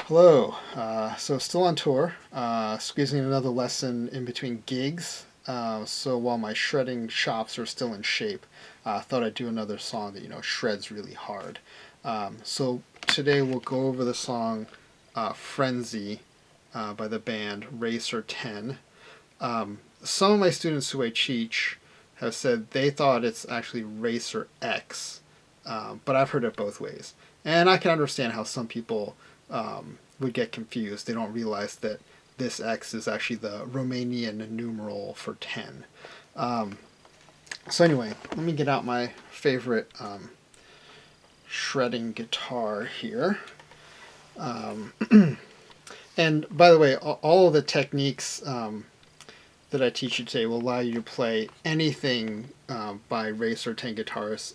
Hello. So still on tour, squeezing another lesson in between gigs. So while my shredding chops are still in shape, I thought I'd do another song that shreds really hard. So today we'll go over the song "Frenzy" by the band Racer 10. Some of my students who I teach have said they thought it's actually Racer X, but I've heard it both ways, and I can understand how some people would get confused. They don't realize that this X is actually the Romanian numeral for 10. Um, so anyway, let me get out my favorite shredding guitar here. Um, and by the way, all of the techniques that I teach you today will allow you to play anything by Racer 10 guitarist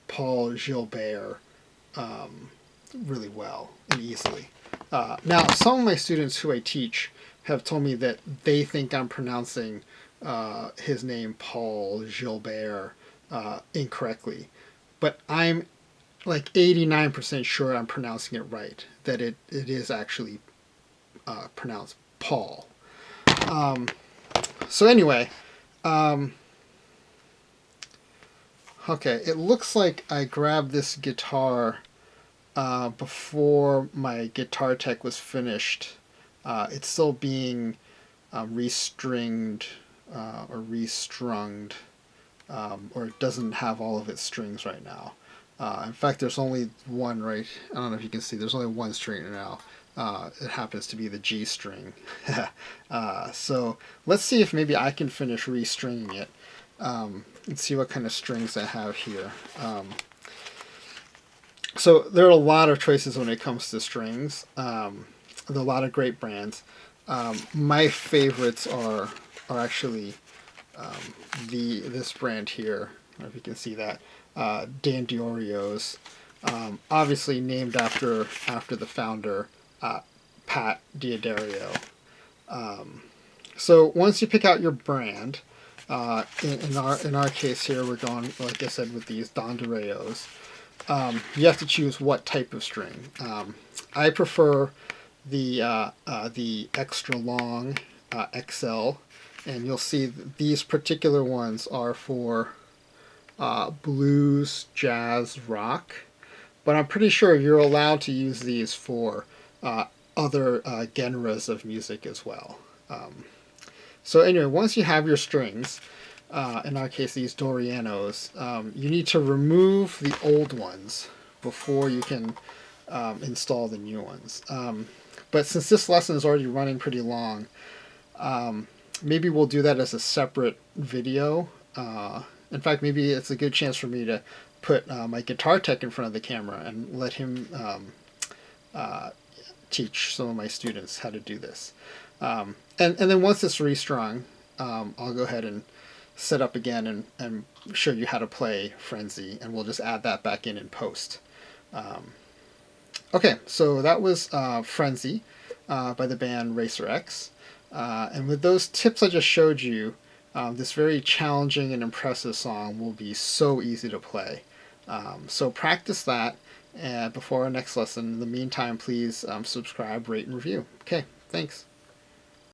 Paul Gilbert really well and easily. Now, some of my students who I teach have told me that they think I'm pronouncing his name, Paul Gilbert, incorrectly. But I'm like 89% sure I'm pronouncing it right, that it is actually pronounced Paul. So anyway, okay, it looks like I grabbed this guitar before my guitar tech was finished. It's still being restringed or restrunged, or it doesn't have all of its strings right now. In fact, there's only one right. I don't know if you can see. There's only one string now. It happens to be the G string. So let's see if maybe I can finish restringing it. And see what kind of strings I have here. So there are a lot of choices when it comes to strings. There are a lot of great brands. My favorites are actually this brand here. I don't know if you can see that. Dandiorio's, obviously named after the founder, Pat D'Addario. So once you pick out your brand, in our case here, we're going, like I said, with these Dandiorios. You have to choose what type of string. I prefer the extra long XL, and you'll see these particular ones are for blues, jazz, rock, but I'm pretty sure you're allowed to use these for other genres of music as well. So anyway, once you have your strings, in our case these Dorianos, you need to remove the old ones before you can install the new ones. But since this lesson is already running pretty long, maybe we'll do that as a separate video. In fact, maybe it's a good chance for me to put my guitar tech in front of the camera and let him teach some of my students how to do this. And then once it's restrung, I'll go ahead and set up again and show you how to play Frenzy, and we'll just add that back in post. Okay, so that was Frenzy by the band Racer X. And with those tips I just showed you, this very challenging and impressive song will be so easy to play. So practice that before our next lesson. In the meantime, please subscribe, rate, and review. Okay, thanks.